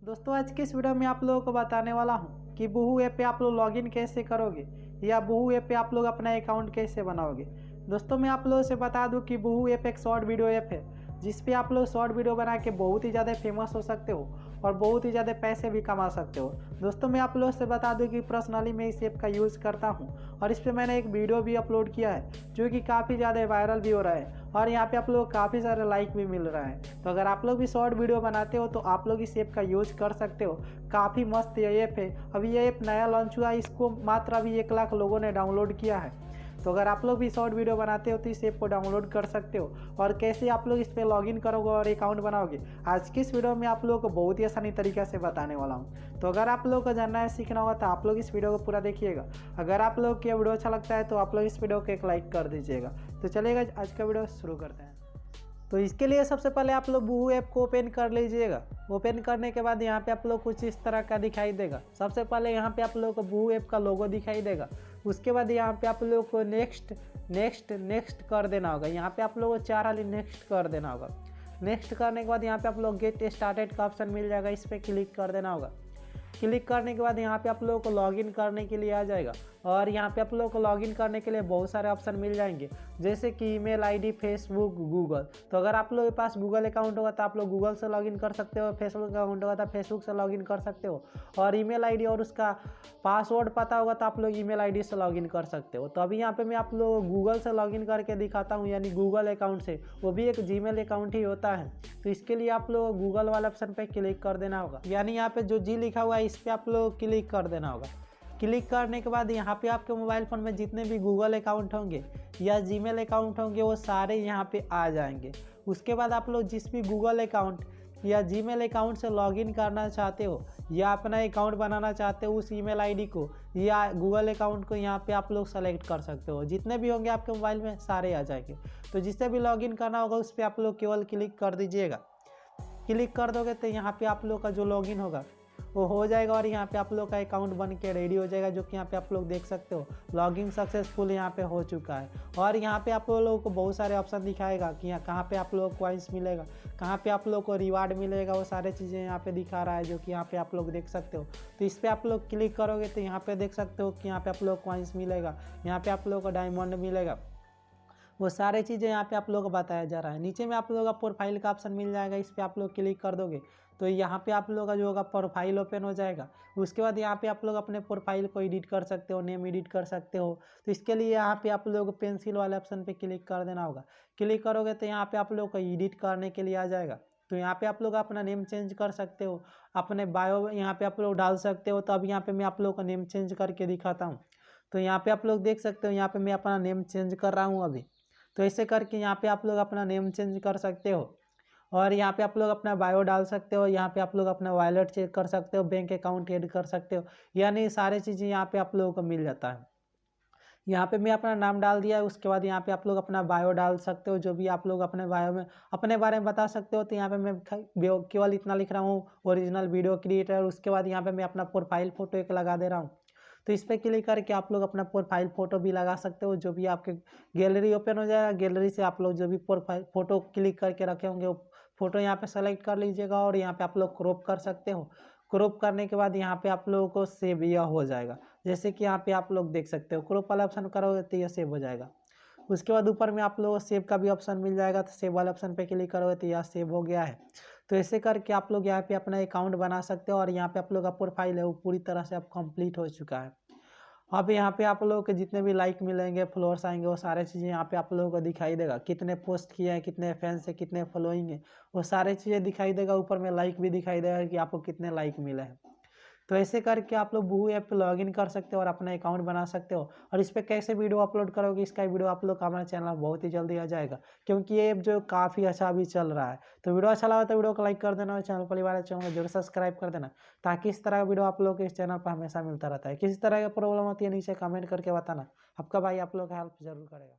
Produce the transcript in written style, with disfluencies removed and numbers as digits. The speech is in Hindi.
दोस्तों आज की इस वीडियो में आप लोगों को बताने वाला हूं कि वूहू ऐप पे आप लोग लॉगिन कैसे करोगे या वूहू ऐप पे आप लोग अपना अकाउंट कैसे बनाओगे। दोस्तों मैं आप लोगों से बता दूं कि वूहू ऐप एक शॉर्ट वीडियो ऐप है जिस पे आप लोग शॉर्ट वीडियो बना के बहुत ही ज़्यादा फेमस हो सकते हो और बहुत ही ज़्यादा पैसे भी कमा सकते हो। दोस्तों मैं आप लोगों से बता दूं कि पर्सनली मैं इस ऐप का यूज़ करता हूं और इस पर मैंने एक वीडियो भी अपलोड किया है जो कि काफ़ी ज़्यादा वायरल भी हो रहा है और यहाँ पे आप लोग काफ़ी सारे लाइक भी मिल रहा है। तो अगर आप लोग भी शॉर्ट वीडियो बनाते हो तो आप लोग इस ऐप का यूज़ कर सकते हो। काफ़ी मस्त ये ऐप है। अभी ये ऐप नया लॉन्च हुआ है, इसको मात्र अभी 1 लाख लोगों ने डाउनलोड किया है। तो अगर आप लोग भी शॉर्ट वीडियो बनाते हो तो इस ऐप को डाउनलोड कर सकते हो। और कैसे आप लोग इस पर लॉगिन करोगे और अकाउंट बनाओगे आज की इस वीडियो में आप लोगों को बहुत ही आसानी तरीके से बताने वाला हूँ। तो अगर आप लोग को जानना है, सीखना होगा तो आप लोग इस वीडियो को पूरा देखिएगा। अगर आप लोग को ये वीडियो अच्छा लगता है तो आप लोग इस वीडियो को एक लाइक कर दीजिएगा। तो चलिएगा आज का वीडियो शुरू करते हैं। तो इसके लिए सबसे पहले आप लोग वूहू ऐप को ओपन कर लीजिएगा। ओपन करने के बाद यहाँ पे आप लोग कुछ इस तरह का दिखाई देगा। सबसे पहले यहाँ पे आप लोग को वूहू ऐप का लोगो दिखाई देगा। उसके बाद यहाँ पे आप लोग को नेक्स्ट कर देना होगा। यहाँ पे आप लोग को 4 वाली नेक्स्ट कर देना होगा। नेक्स्ट करने के बाद यहाँ पे आप लोग गेट स्टार्टेड का ऑप्शन मिल जाएगा, इस पर क्लिक कर देना होगा। क्लिक करने के बाद यहाँ पे आप लोगों को लॉगिन करने के लिए आ जाएगा और यहाँ पे आप लोगों को लॉगिन करने के लिए बहुत सारे ऑप्शन मिल जाएंगे जैसे कि ईमेल आईडी, फेसबुक, गूगल। तो अगर आप लोगों के पास गूगल अकाउंट होगा तो आप लोग गूगल से लॉगिन कर सकते हो, फेसबुक अकाउंट होगा तो फेसबुक से लॉगिन कर सकते हो और ईमेल आईडी और उसका पासवर्ड पता होगा तो आप लोग ईमेल आईडी से लॉगिन कर सकते हो। तो अभी यहाँ पे मैं आप लोग गूगल से लॉगिन करके दिखाता हूँ, यानी गूगल अकाउंट से, वो भी एक जीमेल अकाउंट ही होता है। तो इसके लिए आप लोग गूगल वाले ऑप्शन पे क्लिक कर देना होगा, यानी यहाँ पे जो जी लिखा हुआ है इस पर आप लोग क्लिक कर देना होगा। क्लिक करने के बाद यहाँ पे आपके मोबाइल फ़ोन में जितने भी गूगल अकाउंट होंगे या जीमेल अकाउंट होंगे वो सारे यहाँ पे आ जाएंगे। उसके बाद आप लोग जिस भी गूगल अकाउंट या जीमेल अकाउंट से लॉगिन करना चाहते हो या अपना अकाउंट बनाना चाहते हो उस ईमेल आईडी को या गूगल अकाउंट को यहाँ पे आप लोग सेलेक्ट कर सकते हो। जितने भी होंगे आपके मोबाइल में सारे आ जाएंगे। तो जिससे भी लॉगिन करना होगा उस पर आप लोग केवल क्लिक कर दीजिएगा। क्लिक कर दोगे तो यहाँ पे आप लोग का जो लॉगिन होगा वो हो जाएगा और यहाँ पे आप लोग का अकाउंट बन के रेडी हो जाएगा, जो कि यहाँ पे आप लोग देख सकते हो लॉगिन सक्सेसफुल यहाँ पे हो चुका है। और यहाँ पे आप लोगों को बहुत सारे ऑप्शन दिखाएगा कि यहाँ कहाँ पे आप लोगों को कॉइन्स मिलेगा, कहाँ पे आप लोग को रिवार्ड मिलेगा, वो सारे चीज़ें यहाँ पे दिखा रहा है जो कि यहाँ पे आप लोग देख सकते हो। तो इस पर आप लोग क्लिक करोगे तो यहाँ पे देख सकते हो कि यहाँ पे आप लोग कॉइन्स मिलेगा, यहाँ पे आप लोग को डायमंड मिलेगा, वो सारे चीज़ें यहाँ पे आप लोगों को बताया जा रहा है। नीचे में आप लोगों का प्रोफाइल का ऑप्शन मिल जाएगा, इस पर आप लोग क्लिक कर दोगे तो यहाँ पे आप लोगों का जो होगा प्रोफाइल ओपन हो जाएगा। उसके बाद यहाँ पे आप लोग अपने प्रोफाइल को एडिट कर सकते हो, नेम एडिट कर सकते हो। तो इसके लिए यहाँ पे आप लोग पेंसिल वाले ऑप्शन पे क्लिक कर देना होगा। क्लिक करोगे तो यहाँ पे आप लोग को एडिट करने के लिए आ जाएगा। तो यहाँ पे आप लोग अपना नेम चेंज कर सकते हो, अपने बायो यहाँ पे आप लोग डाल सकते हो। तो अब यहाँ पे मैं आप लोग का नेम चेंज करके दिखाता हूँ। तो यहाँ पे आप लोग देख सकते हो, यहाँ पे मैं अपना नेम चेंज कर रहा हूँ अभी। तो ऐसे करके यहाँ पे आप लोग अपना नेम चेंज कर सकते हो और यहाँ पे आप लोग अपना बायो डाल सकते हो। यहाँ पे आप लोग अपना वॉलेट चेक कर सकते हो, बैंक अकाउंट ऐड कर सकते हो, यानी सारी चीज़ें यहाँ पे आप लोगों को मिल जाता है। यहाँ पे मैं अपना नाम डाल दिया है। उसके बाद यहाँ पे आप लोग अपना बायो डाल सकते हो, जो भी आप लोग अपने बायो में अपने बारे में बता सकते हो। तो यहाँ पे मैं केवल इतना लिख रहा हूँ, ओरिजिनल वीडियो क्रिएटर। उसके बाद यहाँ पे मैं अपना प्रोफाइल फ़ोटो एक लगा दे रहा हूँ। तो इस पर क्लिक करके आप लोग अपना प्रोफाइल फ़ोटो भी लगा सकते हो, जो भी आपके गैलरी ओपन हो जाएगा। गैलरी से आप लोग जो भी प्रोफाइल फ़ोटो क्लिक करके रखे होंगे वो फ़ोटो यहाँ पे सेलेक्ट कर लीजिएगा और यहाँ पे आप लोग क्रॉप कर सकते हो। क्रॉप करने के बाद यहाँ पे आप लोगों को सेव यह हो जाएगा, जैसे कि यहाँ पे आप लोग देख सकते हो। क्रॉप वाला ऑप्शन करोगे तो यह सेव हो जाएगा। उसके बाद ऊपर में आप लोगों को सेव का भी ऑप्शन मिल जाएगा। तो सेव वाले ऑप्शन पे क्लिक करोगे तो यह सेव हो गया है। तो ऐसे करके आप लोग यहाँ पे अपना अकाउंट बना सकते हो और यहाँ पे आप लोग का प्रोफाइल है वो पूरी तरह से अब कंप्लीट हो चुका है। अब यहाँ पे आप लोगों के जितने भी लाइक मिलेंगे, फॉलोअर्स आएंगे, वो सारे चीज़ें यहाँ पे आप लोगों को दिखाई देगा। कितने पोस्ट किए हैं, कितने फैंस है, कितने फॉलोइंग है, वो सारे चीज़ें दिखाई देगा। ऊपर में लाइक भी दिखाई देगा कि आपको कितने लाइक मिले हैं। तो ऐसे करके आप लोग वूहू ऐप पे लॉगिन कर सकते हो और अपना अकाउंट बना सकते हो। और इस पर कैसे वीडियो अपलोड करोगे इसका वीडियो आप लोग का हमारे चैनल में बहुत ही जल्दी आ जाएगा, क्योंकि ये ऐप जो काफ़ी अच्छा अभी चल रहा है। तो वीडियो अच्छा लगा तो वीडियो को लाइक कर देना और चैनल परिवार चैनल को जरूर सब्सक्राइब कर देना, ताकि इस तरह का वीडियो आप लोग के इस चैनल पर हमेशा मिलता रहता है। किसी तरह की प्रॉब्लम होती है नीचे कमेंट करके बताना, आपका भाई आप लोग का हेल्प जरूर करेगा।